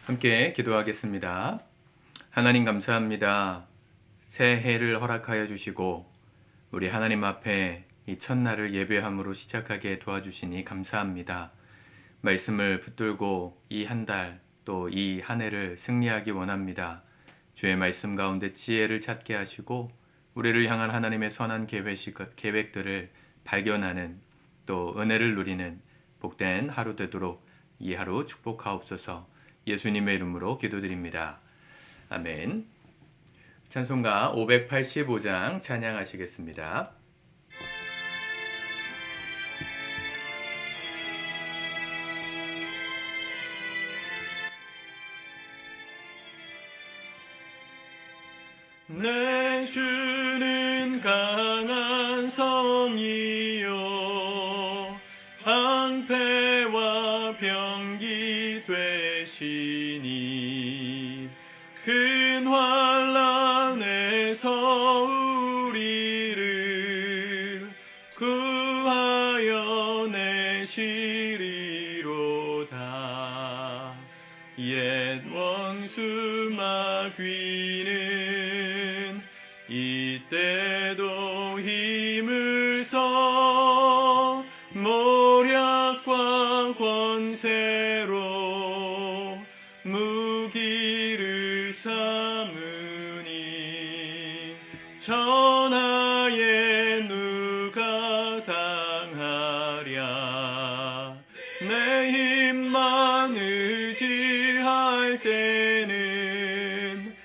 함께 기도하겠습니다. 하나님 감사합니다. 새해를 허락하여 주시고 우리 하나님 앞에 이 첫날을 예배함으로 시작하게 도와주시니 감사합니다. 말씀을 붙들고 이 한 달 또 이 한 해를 승리하기 원합니다. 주의 말씀 가운데 지혜를 찾게 하시고 우리를 향한 하나님의 선한 계획들을 발견하는 또 은혜를 누리는 복된 하루 되도록 이 하루 축복하옵소서. 예수님의 이름으로 기도드립니다. 아멘. 찬송가 585장 찬양하시겠습니다. 내 주는 강한 성이요 방패와 병기 되시니 큰 환난에서 우리를 구하여 내시리로다. 옛 원수 마귀는 이때도 힘을 써 모략과 권세로 무기를 삼으니 천하에 누가 당하랴. 내 힘만 의지할 때는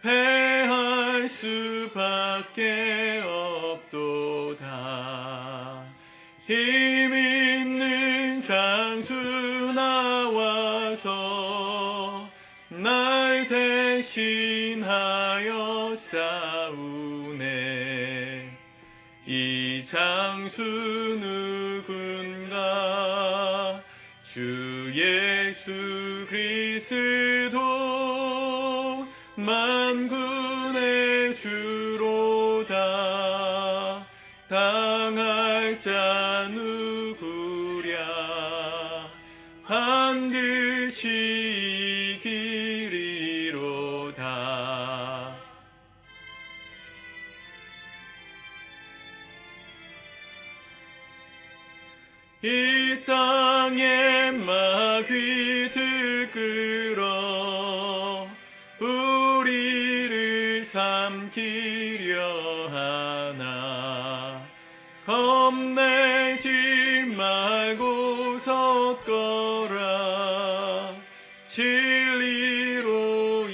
패할 수밖에 없도다. 힘 있는 장수 나와서 날 대신하여 싸우네. 이 장수 누군가? 주 예수 그리스도 만군의 주로다. 당할 자 누구랴? 반드시 이기리로다. 이 땅에 마귀 들끓어 우리를 삼키려 하나. 겁내지 말고 섰거라. 진리로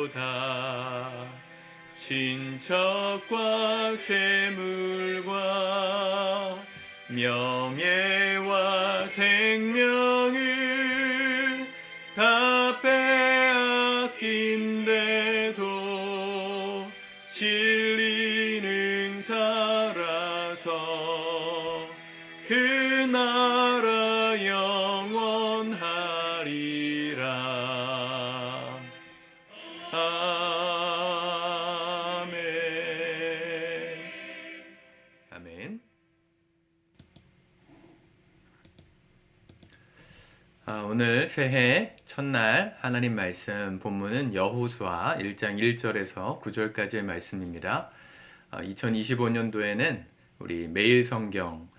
이기리로다. 친척과 재물과 명예와 생명을 다 빼앗긴데도 진리는 살아서 그 나라 영원하리라. 아멘. 아멘. 오늘 새해 첫날 하나님 말씀 본문은 여호수아 1장 1절에서 9절까지의 말씀입니다. 2025년도에는 우리 매일 성경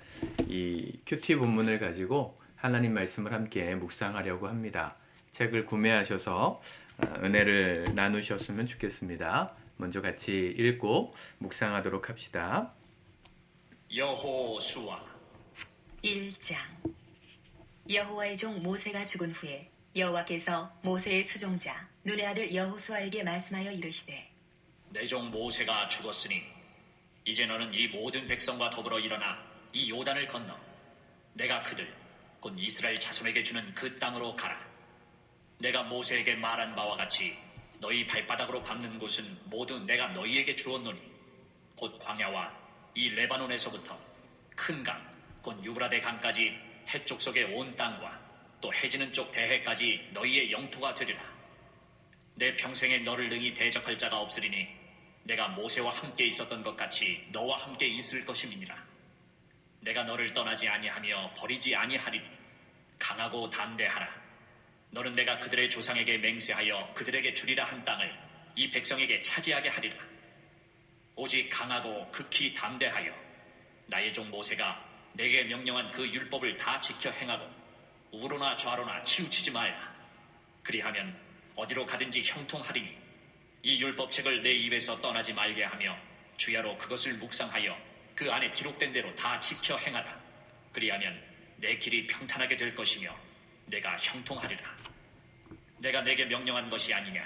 이 큐티 본문을 가지고 하나님 말씀을 함께 묵상하려고 합니다. 책을 구매하셔서 은혜를 나누셨으면 좋겠습니다. 먼저 같이 읽고 묵상하도록 합시다. 여호수아 1장. 여호와의 종 모세가 죽은 후에 여호와께서 모세의 수종자 눈의 아들 여호수아에게 말씀하여 이르시되 내 종 모세가 죽었으니 이제 너는 이 모든 백성과 더불어 일어나 이 요단을 건너 내가 그들 곧 이스라엘 자손에게 주는 그 땅으로 가라. 내가 모세에게 말한 바와 같이 너희 발바닥으로 밟는 곳은 모두 내가 너희에게 주었노니 곧 광야와 이 레바논에서부터 큰 강 곧 유브라데 강까지 해쪽 속의 온 땅과 또 해지는 쪽 대해까지 너희의 영토가 되리라. 내 평생에 너를 능히 대적할 자가 없으리니 내가 모세와 함께 있었던 것 같이 너와 함께 있을 것임이니라. 내가 너를 떠나지 아니하며 버리지 아니하리니 강하고 담대하라. 너는 내가 그들의 조상에게 맹세하여 그들에게 주리라 한 땅을 이 백성에게 차지하게 하리라. 오직 강하고 극히 담대하여 나의 종 모세가 내게 명령한 그 율법을 다 지켜 행하고 우로나 좌로나 치우치지 말라. 그리하면 어디로 가든지 형통하리니 이 율법책을 내 입에서 떠나지 말게 하며 주야로 그것을 묵상하여 그 안에 기록된 대로 다 지켜 행하라. 그리하면 내 길이 평탄하게 될 것이며 내가 형통하리라. 내가 내게 명령한 것이 아니냐.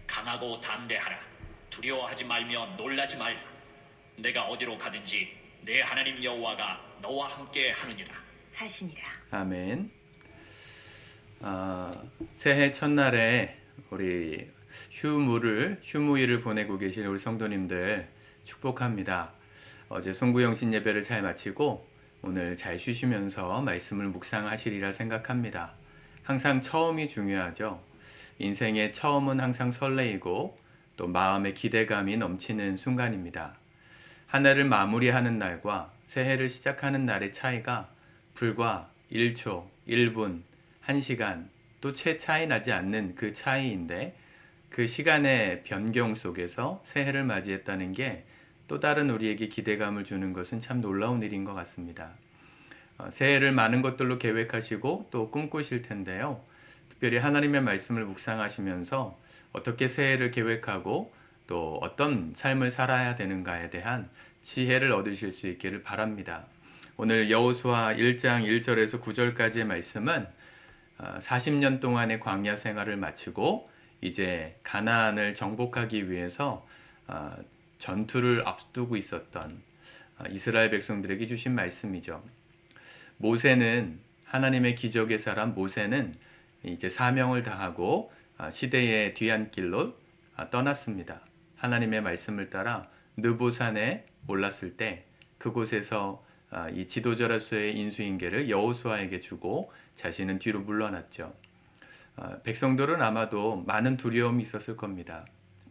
강하고 담대하라. 두려워하지 말며 놀라지 말라. 내가 어디로 가든지 내 하나님 여호와가 너와 함께 하느니라. 하시니라. 아멘. 새해 첫날에 우리 휴무일을 보내고 계신 우리 성도님들 축복합니다. 어제 송구영신 예배를 잘 마치고 오늘 잘 쉬시면서 말씀을 묵상하시리라 생각합니다. 항상 처음이 중요하죠. 인생의 처음은 항상 설레이고 또 마음의 기대감이 넘치는 순간입니다. 한 해를 마무리하는 날과 새해를 시작하는 날의 차이가 불과 1초, 1분, 1시간 또 채 차이 나지 않는 그 차이인데 그 시간의 변경 속에서 새해를 맞이했다는 게 또 다른 우리에게 기대감을 주는 것은 참 놀라운 일인 것 같습니다. 새해를 많은 것들로 계획하시고 또 꿈꾸실 텐데요. 특별히 하나님의 말씀을 묵상하시면서 어떻게 새해를 계획하고 또 어떤 삶을 살아야 되는가에 대한 지혜를 얻으실 수 있기를 바랍니다. 오늘 여호수아 1장 1절에서 9절까지의 말씀은 40년 동안의 광야 생활을 마치고 이제 가나안을 정복하기 위해서 전투를 앞두고 있었던 이스라엘 백성들에게 주신 말씀이죠. 모세는 하나님의 기적의 사람 모세는 이제 사명을 다하고 시대의 뒤안길로 떠났습니다. 하나님의 말씀을 따라 느보산에 올랐을 때 그곳에서 이 지도자로서의 인수인계를 여호수아에게 주고 자신은 뒤로 물러났죠. 백성들은 아마도 많은 두려움이 있었을 겁니다.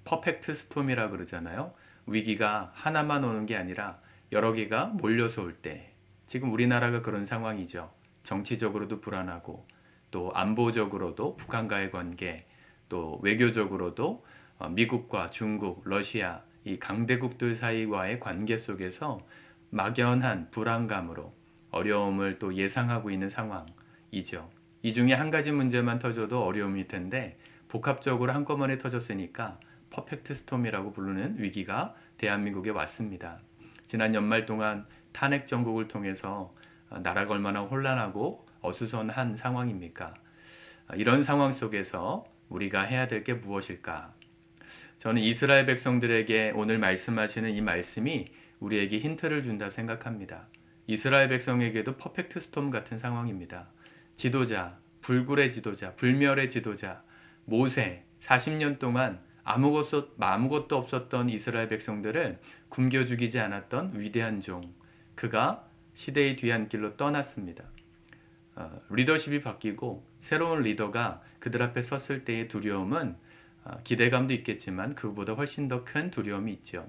퍼펙트 스톰이라 그러잖아요. 위기가 하나만 오는 게 아니라 여러 개가 몰려서 올 때, 지금 우리나라가 그런 상황이죠. 정치적으로도 불안하고 또 안보적으로도 북한과의 관계, 또 외교적으로도 미국과 중국, 러시아 이 강대국들 사이와의 관계 속에서 막연한 불안감으로 어려움을 또 예상하고 있는 상황이죠. 이 중에 한 가지 문제만 터져도 어려움일 텐데 복합적으로 한꺼번에 터졌으니까 퍼펙트 스톰이라고 부르는 위기가 대한민국에 왔습니다. 지난 연말 동안 탄핵 정국을 통해서 나라가 얼마나 혼란하고 어수선한 상황입니까? 이런 상황 속에서 우리가 해야 될 게 무엇일까? 저는 이스라엘 백성들에게 오늘 말씀하시는 이 말씀이 우리에게 힌트를 준다 생각합니다. 이스라엘 백성에게도 퍼펙트 스톰 같은 상황입니다. 지도자, 불굴의 지도자, 불멸의 지도자, 모세 40년 동안 아무것도 없었던 이스라엘 백성들을 굶겨 죽이지 않았던 위대한 종, 그가 시대의 뒤안길로 떠났습니다. 리더십이 바뀌고 새로운 리더가 그들 앞에 섰을 때의 두려움은 기대감도 있겠지만 그보다 훨씬 더 큰 두려움이 있죠.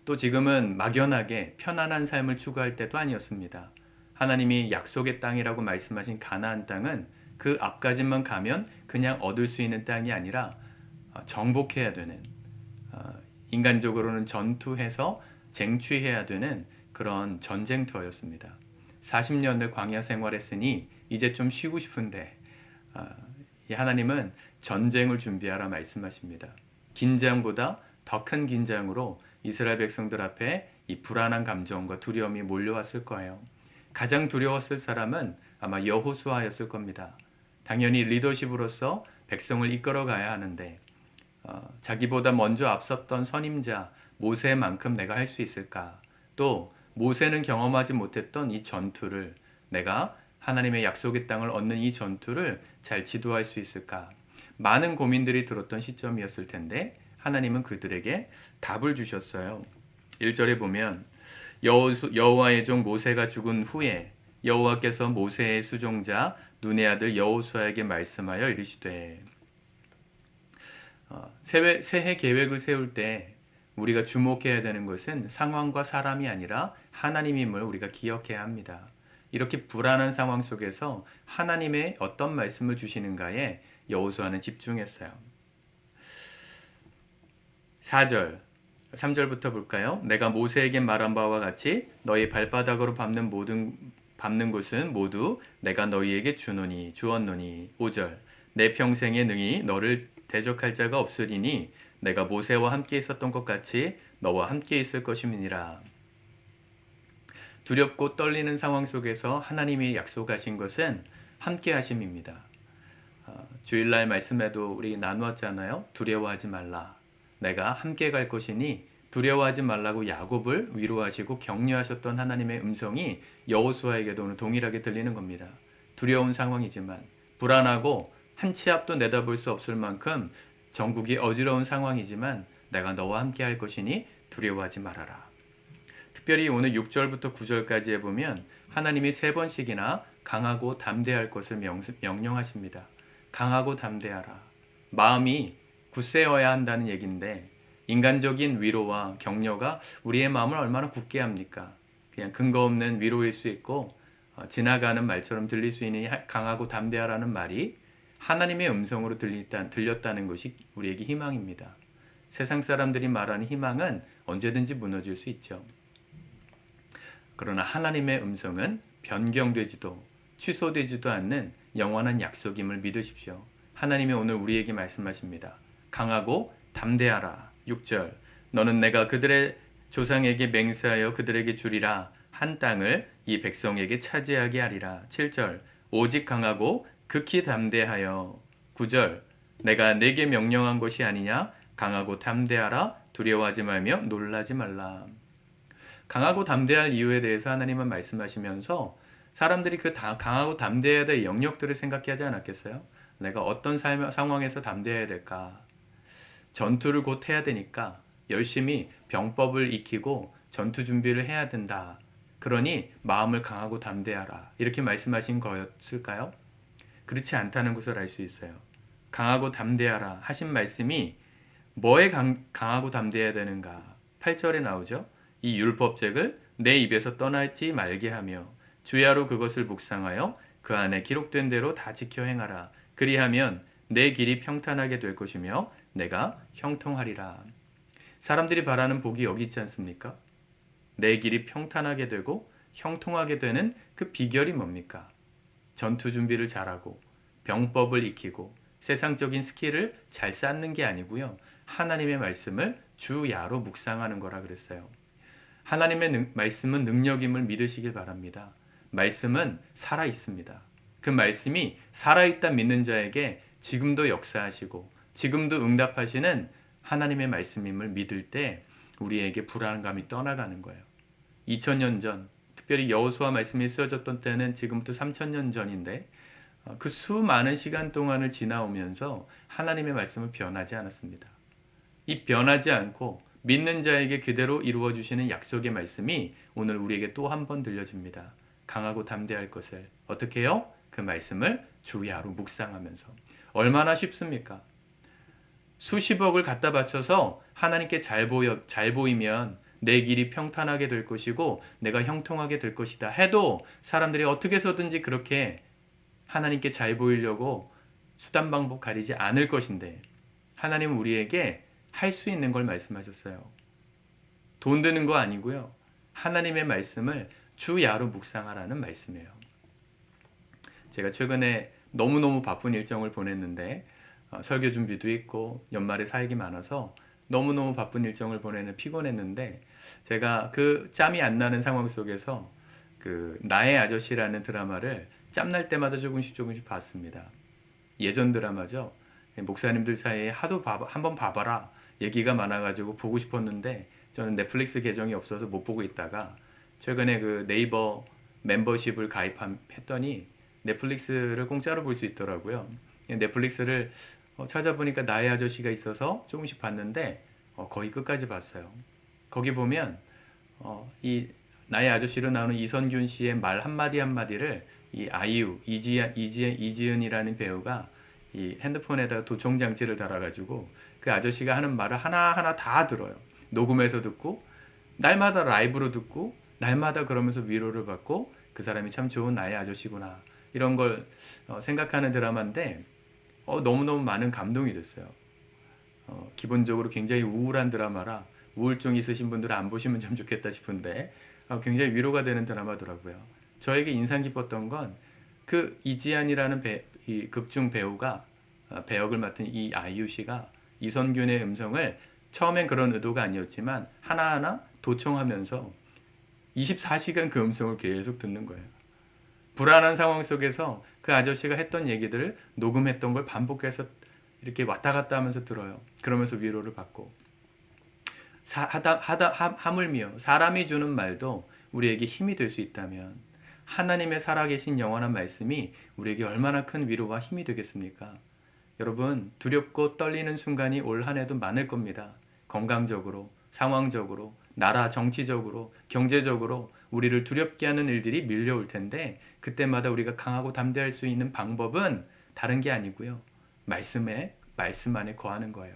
또 지금은 막연하게 편안한 삶을 추구할 때도 아니었습니다. 하나님이 약속의 땅이라고 말씀하신 가나안 땅은 그 앞까지만 가면 그냥 얻을 수 있는 땅이 아니라 정복해야 되는, 인간적으로는 전투해서 쟁취해야 되는 그런 전쟁터였습니다. 40년을 광야 생활했으니 이제 좀 쉬고 싶은데 하나님은 전쟁을 준비하라 말씀하십니다. 긴장보다 더 큰 긴장으로 이스라엘 백성들 앞에 이 불안한 감정과 두려움이 몰려왔을 거예요. 가장 두려웠을 사람은 아마 여호수아였을 겁니다. 당연히 리더십으로서 백성을 이끌어가야 하는데 자기보다 먼저 앞섰던 선임자 모세만큼 내가 할 수 있을까? 또 모세는 경험하지 못했던 이 전투를, 내가 하나님의 약속의 땅을 얻는 이 전투를 잘 지도할 수 있을까? 많은 고민들이 들었던 시점이었을 텐데 하나님은 그들에게 답을 주셨어요. 1절에 보면 여호와의 종 모세가 죽은 후에 여호와께서 모세의 수종자 눈의 아들 여호수아에게 말씀하여 이르시되, 새해 계획을 세울 때 우리가 주목해야 되는 것은 상황과 사람이 아니라 하나님임을 우리가 기억해야 합니다. 이렇게 불안한 상황 속에서 하나님의 어떤 말씀을 주시는가에 여호수아는 집중했어요. 4절, 3절부터 볼까요? 내가 모세에게 말한 바와 같이 너희 발바닥으로 밟는 곳은 모두 내가 너희에게 주었노니. 5절, 내 평생에 능히 너를 대적할 자가 없으리니 내가 모세와 함께 있었던 것 같이 너와 함께 있을 것임이니라. 두렵고 떨리는 상황 속에서 하나님이 약속하신 것은 함께 하심입니다. 주일날 말씀에도 우리 나누었잖아요. 두려워하지 말라. 내가 함께 갈 것이니 두려워하지 말라고 야곱을 위로하시고 격려하셨던 하나님의 음성이 여호수아에게도 오늘 동일하게 들리는 겁니다. 두려운 상황이지만, 불안하고 한 치 앞도 내다볼 수 없을 만큼 전국이 어지러운 상황이지만 내가 너와 함께 할 것이니 두려워하지 말아라. 특별히 오늘 6절부터 9절까지에 보면 하나님이 3번씩이나 강하고 담대할 것을 명령하십니다. 강하고 담대하라. 마음이 굳세어야 한다는 얘기인데, 인간적인 위로와 격려가 우리의 마음을 얼마나 굳게 합니까? 그냥 근거 없는 위로일 수 있고 지나가는 말처럼 들릴 수 있는 강하고 담대하라는 말이 하나님의 음성으로 들렸다는 것이 우리에게 희망입니다. 세상 사람들이 말하는 희망은 언제든지 무너질 수 있죠. 그러나 하나님의 음성은 변경되지도 취소되지도 않는 영원한 약속임을 믿으십시오. 하나님이 오늘 우리에게 말씀하십니다. 강하고 담대하라. 6절, 너는 내가 그들의 조상에게 맹세하여 그들에게 주리라 한 땅을 이 백성에게 차지하게 하리라. 7절, 오직 강하고 극히 담대하여. 9절, 내가 내게 명령한 것이 아니냐. 강하고 담대하라. 두려워하지 말며 놀라지 말라. 강하고 담대할 이유에 대해서 하나님은 말씀하시면서 사람들이 그 강하고 담대해야 될 영역들을 생각해 하지 않았겠어요? 내가 어떤 상황에서 담대해야 될까? 전투를 곧 해야 되니까 열심히 병법을 익히고 전투 준비를 해야 된다. 그러니 마음을 강하고 담대하라. 이렇게 말씀하신 거였을까요? 그렇지 않다는 것을 알 수 있어요. 강하고 담대하라 하신 말씀이 뭐에 강하고 담대해야 되는가? 8절에 나오죠. 이 율법책을 내 입에서 떠나지 말게 하며 주야로 그것을 묵상하여 그 안에 기록된 대로 다 지켜 행하라. 그리하면 내 길이 평탄하게 될 것이며 내가 형통하리라. 사람들이 바라는 복이 여기 있지 않습니까? 내 길이 평탄하게 되고 형통하게 되는 그 비결이 뭡니까? 전투 준비를 잘하고 병법을 익히고 세상적인 스킬을 잘 쌓는 게 아니고요. 하나님의 말씀을 주야로 묵상하는 거라 그랬어요. 하나님의 말씀은 능력임을 믿으시길 바랍니다. 말씀은 살아 있습니다. 그 말씀이 살아있다 믿는 자에게 지금도 역사하시고 지금도 응답하시는 하나님의 말씀임을 믿을 때 우리에게 불안감이 떠나가는 거예요. 2000년 전, 특별히 여호수아 말씀이 쓰여졌던 때는 지금부터 3000년 전인데 그 수많은 시간 동안을 지나오면서 하나님의 말씀은 변하지 않았습니다. 이 변하지 않고 믿는 자에게 그대로 이루어 주시는 약속의 말씀이 오늘 우리에게 또 한 번 들려집니다. 강하고 담대할 것을 어떻게 해요? 그 말씀을 주야로 묵상하면서. 얼마나 쉽습니까? 수십억을 갖다 바쳐서 하나님께 잘 보이면 내 길이 평탄하게 될 것이고 내가 형통하게 될 것이다 해도 사람들이 어떻게 해서든지 그렇게 하나님께 잘 보이려고 수단 방법 가리지 않을 것인데, 하나님은 우리에게 할 수 있는 걸 말씀하셨어요. 돈 드는 거 아니고요. 하나님의 말씀을 주야로 묵상하라는 말씀이에요. 제가 최근에 너무너무 바쁜 일정을 보냈는데 설교 준비도 있고 연말에 사역이 많아서 너무너무 바쁜 일정을 보내는 피곤했는데, 제가 그 짬이 안 나는 상황 속에서 그 나의 아저씨라는 드라마를 짬날 때마다 조금씩 봤습니다. 예전 드라마죠. 목사님들 사이에 하도 한번 봐봐라 얘기가 많아가지고 보고 싶었는데 저는 넷플릭스 계정이 없어서 못 보고 있다가 최근에 그 네이버 멤버십을 가입했더니 넷플릭스를 공짜로 볼 수 있더라고요. 넷플릭스를 찾아보니까 나의 아저씨가 있어서 조금씩 봤는데 거의 끝까지 봤어요. 거기 보면 이 나의 아저씨로 나오는 이선균 씨의 말 한마디 한마디를 이 아이유, 이지은이라는 배우가 이 핸드폰에다가 도청 장치를 달아가지고 그 아저씨가 하는 말을 하나하나 다 들어요. 녹음해서 듣고 날마다 라이브로 듣고 날마다 그러면서 위로를 받고 그 사람이 참 좋은 나의 아저씨구나. 이런 걸 생각하는 드라마인데 너무너무 많은 감동이 됐어요. 기본적으로 굉장히 우울한 드라마라 우울증 있으신 분들은 안 보시면 참 좋겠다 싶은데 굉장히 위로가 되는 드라마더라고요. 저에게 인상 깊었던 건 그 이지안이라는 이 극중 배우가 배역을 맡은 이 아이유 씨가 이선균의 음성을 처음엔 그런 의도가 아니었지만 하나하나 도청하면서 24시간 그 음성을 계속 듣는 거예요. 불안한 상황 속에서 그 아저씨가 했던 얘기들을 녹음했던 걸 반복해서 이렇게 왔다 갔다 하면서 들어요. 그러면서 위로를 받고 하물며 사람이 주는 말도 우리에게 힘이 될 수 있다면 하나님의 살아계신 영원한 말씀이 우리에게 얼마나 큰 위로와 힘이 되겠습니까? 여러분, 두렵고 떨리는 순간이 올 한 해도 많을 겁니다. 건강적으로, 상황적으로, 나라 정치적으로, 경제적으로 우리를 두렵게 하는 일들이 밀려올 텐데 그때마다 우리가 강하고 담대할 수 있는 방법은 다른 게 아니고요. 말씀 안에 거하는 거예요.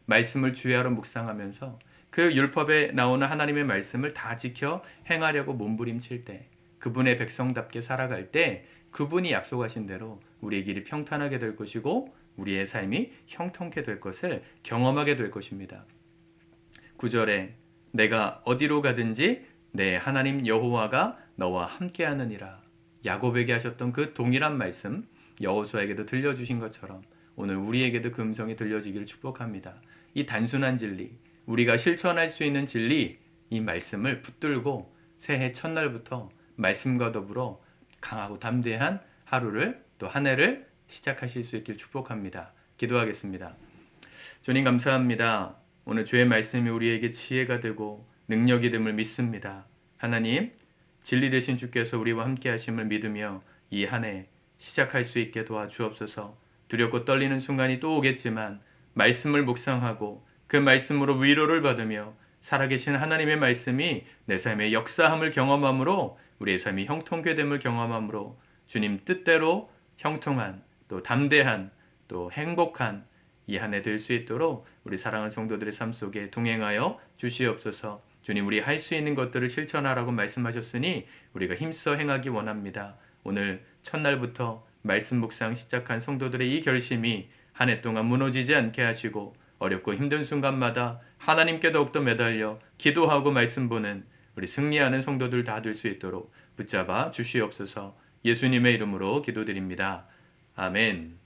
말씀을 주야로 묵상하면서 그 율법에 나오는 하나님의 말씀을 다 지켜 행하려고 몸부림칠 때 그분의 백성답게 살아갈 때 그분이 약속하신 대로 우리의 길이 평탄하게 될 것이고 우리의 삶이 형통케 될 것을 경험하게 될 것입니다. 9절에 내가 어디로 가든지 내 하나님 여호와가 너와 함께하느니라. 야곱에게 하셨던 그 동일한 말씀 여호수아에게도 들려주신 것처럼 오늘 우리에게도 그 음성이 들려지기를 축복합니다. 이 단순한 진리, 우리가 실천할 수 있는 진리, 이 말씀을 붙들고 새해 첫날부터 말씀과 더불어 강하고 담대한 하루를 또 한 해를 시작하실 수 있길 축복합니다. 기도하겠습니다. 주님 감사합니다. 오늘 주의 말씀이 우리에게 지혜가 되고 능력이 됨을 믿습니다. 하나님, 진리 되신 주께서 우리와 함께 하심을 믿으며 이 한 해 시작할 수 있게 도와주옵소서. 두렵고 떨리는 순간이 또 오겠지만 말씀을 묵상하고 그 말씀으로 위로를 받으며 살아계신 하나님의 말씀이 내 삶의 역사함을 경험함으로 우리의 삶이 형통케 됨을 경험함으로 주님 뜻대로 형통한 또 담대한 또 행복한 이 한 해 될 수 있도록 우리 사랑하는 성도들의 삶 속에 동행하여 주시옵소서. 주님, 우리 할 수 있는 것들을 실천하라고 말씀하셨으니 우리가 힘써 행하기 원합니다. 오늘 첫날부터 말씀 묵상 시작한 성도들의 이 결심이 한 해 동안 무너지지 않게 하시고 어렵고 힘든 순간마다 하나님께 더욱더 매달려 기도하고 말씀 보는 우리 승리하는 성도들 다 될 수 있도록 붙잡아 주시옵소서. 예수님의 이름으로 기도드립니다. 아멘.